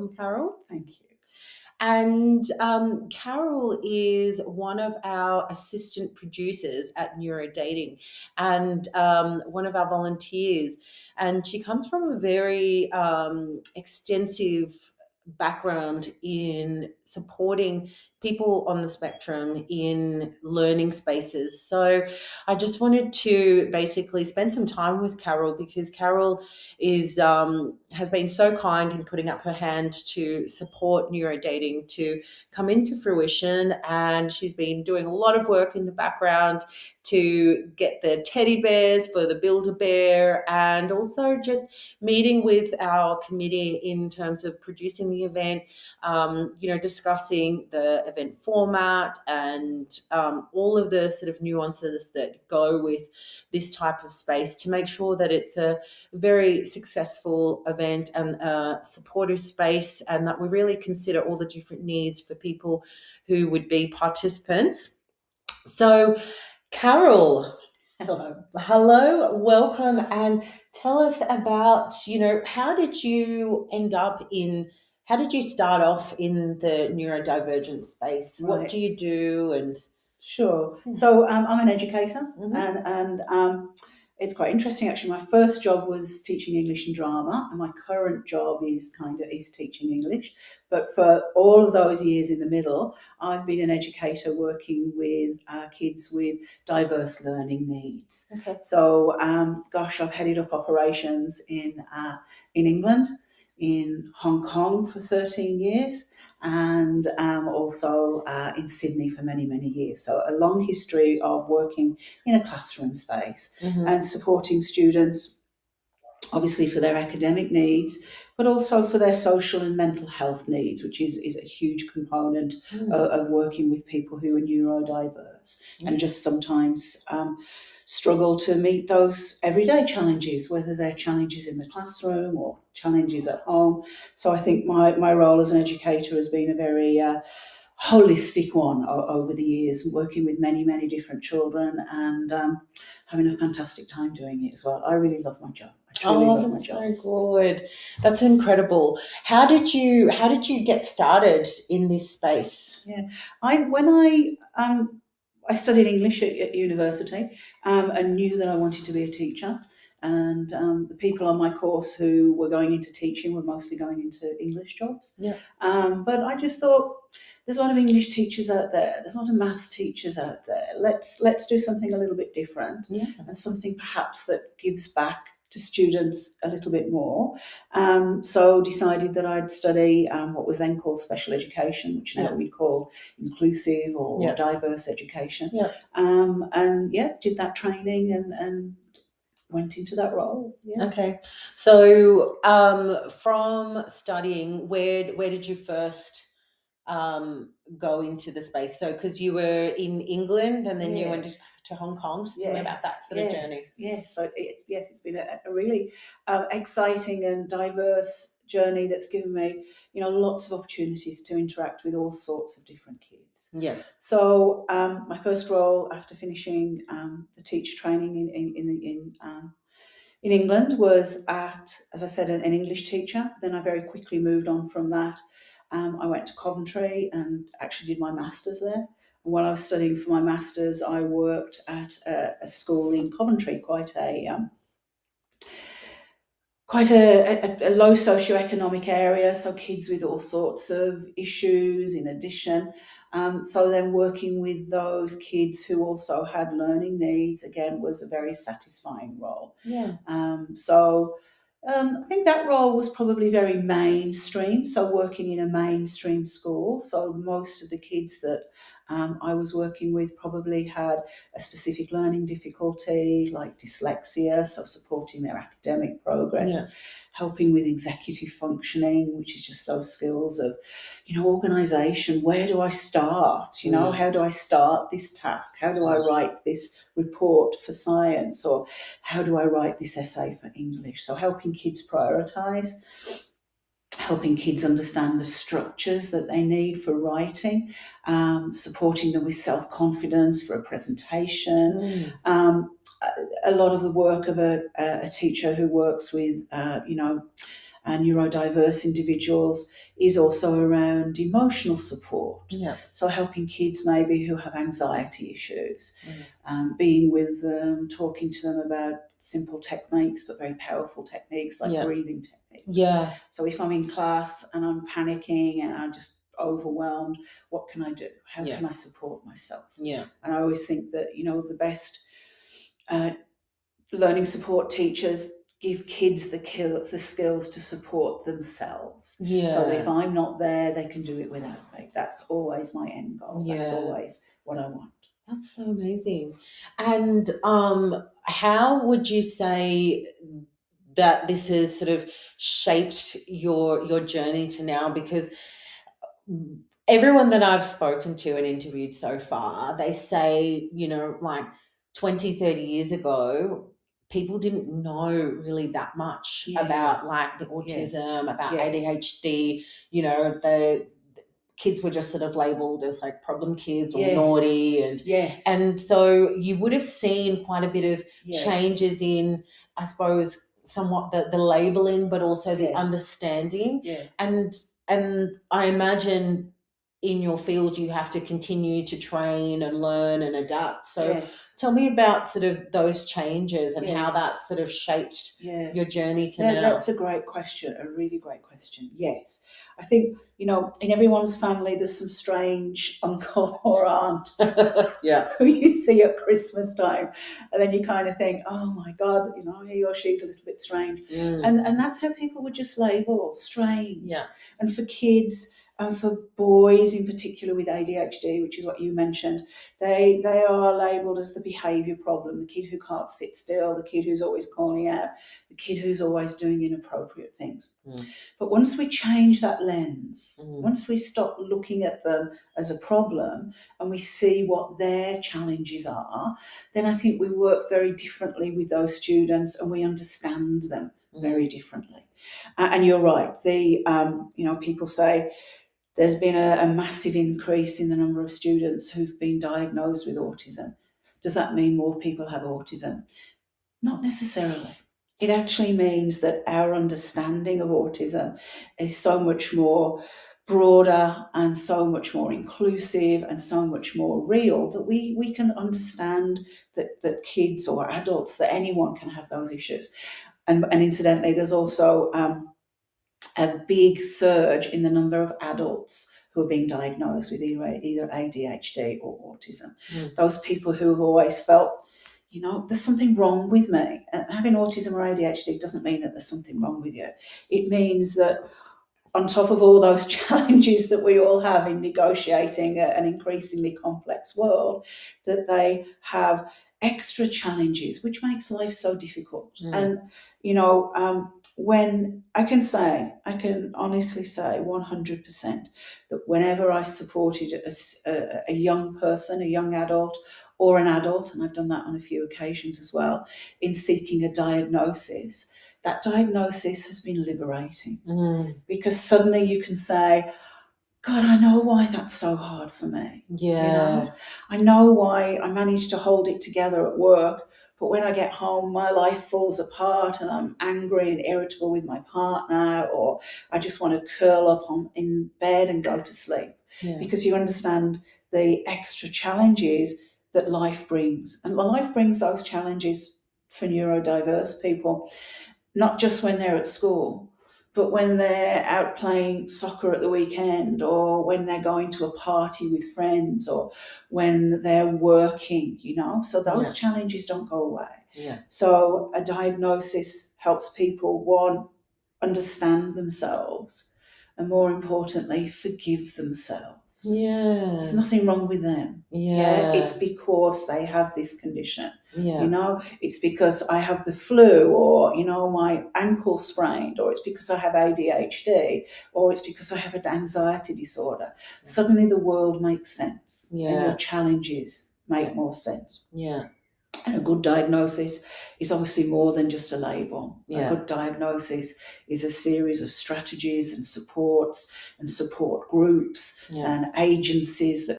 welcome, Carol. Thank you. And Carol is one of our assistant producers at Neuro Dating and one of our volunteers. And she comes from a very extensive background in supporting people on the spectrum in learning spaces. So I just wanted to basically spend some time with Carol because Carol is has been so kind in putting up her hand to support Neuro Dating to come into fruition, and she's been doing a lot of work in the background to get the teddy bears for the Build-A-Bear, and also just meeting with our committee in terms of producing the event, discussing the event format and all of the sort of nuances that go with this type of space to make sure that it's a very successful event and a supportive space, and that we really consider all the different needs for people who would be participants. So, Carol, hello, welcome, and tell us about, how did you start off in the neurodivergent space? Right. What do you do? And Sure. So I'm an educator, and it's quite interesting actually. My first job was teaching English and drama, and my current job is teaching English. But for all of those years in the middle, I've been an educator working with kids with diverse learning needs. Okay. So I've headed up operations in England, in Hong Kong for 13 years. And also in Sydney for many, many years. So a long history of working in a classroom space and supporting students, obviously for their academic needs, but also for their social and mental health needs, which is a huge component of working with people who are neurodiverse and just sometimes struggle to meet those everyday challenges, whether they're challenges in the classroom or challenges at home. So I think my role as an educator has been a very holistic one over the years, working with many, many different children and having a fantastic time doing it as well. I really love my job. I truly love my job. That's so good. That's incredible. How did you get started in this space? Yeah, I studied English at university and knew that I wanted to be a teacher. And the people on my course who were going into teaching were mostly going into English jobs. Yeah. But I just thought, there's a lot of English teachers out there. There's a lot of maths teachers out there. Let's do something a little bit different, and something perhaps that gives back to students a little bit more. So decided that I'd study what was then called special education, which now we call inclusive or diverse education. Did that training and went into that role. Okay. So from studying, where did you first go into the space? So because you were in England and then you went to Hong Kong. So tell me about that sort of journey. Yes. So it's been a really exciting and diverse journey that's given me, lots of opportunities to interact with all sorts of different kids. Yeah. So my first role after finishing the teacher training in England was as I said, an English teacher. Then I very quickly moved on from that. I went to Coventry and actually did my master's there. And while I was studying for my master's, I worked at a school in Coventry, quite a low socioeconomic area, so kids with all sorts of issues in addition. So then working with those kids who also had learning needs, again, was a very satisfying role. Yeah. I think that role was probably very mainstream, so working in a mainstream school. So most of the kids that I was working with probably had a specific learning difficulty like dyslexia, so supporting their academic progress, helping with executive functioning, which is just those skills of, organisation. Where do I start? How do I start this task? How do I write this report for science? Or how do I write this essay for English? So helping kids prioritise, helping kids understand the structures that they need for writing, supporting them with self-confidence for a presentation. A lot of the work of a teacher who works with, and neurodiverse individuals is also around emotional support. Yeah. So helping kids maybe who have anxiety issues, Mm. being with them, talking to them about simple techniques but very powerful techniques like Yeah. breathing techniques. Yeah. So if I'm in class and I'm panicking and I'm just overwhelmed, what can I do? How Yeah. can I support myself? Yeah. And I always think that, the best learning support teachers give kids the skills to support themselves. Yeah. So that if I'm not there, they can do it without me. That's always my end goal. Yeah. That's always what I want. That's so amazing. And how would you say that this has sort of shaped your journey to now? Because everyone that I've spoken to and interviewed so far, they say, like 20, 30 years ago, people didn't know really that much about like the autism, about ADHD, the kids were just sort of labeled as like problem kids or naughty, and so you would have seen quite a bit of changes in, I suppose, somewhat the labeling, but also the understanding. And I imagine in your field you have to continue to train and learn and adapt. So tell me about sort of those changes and how that sort of shaped your journey to now. That's a great question, a really great question. Yes. I think, in everyone's family there's some strange uncle or aunt who you see at Christmas time, and then you kind of think, oh my God, he or she's a little bit strange. And that's how people would just label strange. And for kids, and for boys in particular with ADHD, which is what you mentioned, they are labelled as the behaviour problem, the kid who can't sit still, the kid who's always calling out, the kid who's always doing inappropriate things. But once we change that lens, once we stop looking at them as a problem and we see what their challenges are, then I think we work very differently with those students and we understand them very differently. And you're right, people say, there's been a massive increase in the number of students who've been diagnosed with autism. Does that mean more people have autism? Not necessarily. It actually means that our understanding of autism is so much more broader and so much more inclusive and so much more real that we can understand that kids or adults, that anyone can have those issues. And incidentally, there's also a big surge in the number of adults who are being diagnosed with either ADHD or autism. Those people who have always felt, there's something wrong with me. And having autism or ADHD doesn't mean that there's something wrong with you. It means that on top of all those challenges that we all have in negotiating an increasingly complex world, that they have extra challenges, which makes life so difficult. And, when I can honestly say 100% that whenever I supported a young person, a young adult, or an adult, and I've done that on a few occasions as well, in seeking a diagnosis, that diagnosis has been liberating. Because suddenly you can say, God, I know why that's so hard for me. I know why I managed to hold it together at work, but when I get home, my life falls apart and I'm angry and irritable with my partner, or I just want to curl up in bed and go to sleep. Because you understand the extra challenges that life brings. And life brings those challenges for neurodiverse people, not just when they're at school, but when they're out playing soccer at the weekend, or when they're going to a party with friends, or when they're working, so those challenges don't go away. So a diagnosis helps people, one, understand themselves, and more importantly, forgive themselves. There's nothing wrong with them. It's because they have this condition. It's because I have the flu, or my ankle sprained, or it's because I have ADHD, or it's because I have an anxiety disorder. Suddenly the world makes sense, and your challenges make more sense. And a good diagnosis is obviously more than just a label. A good diagnosis is a series of strategies and supports and support groups and agencies that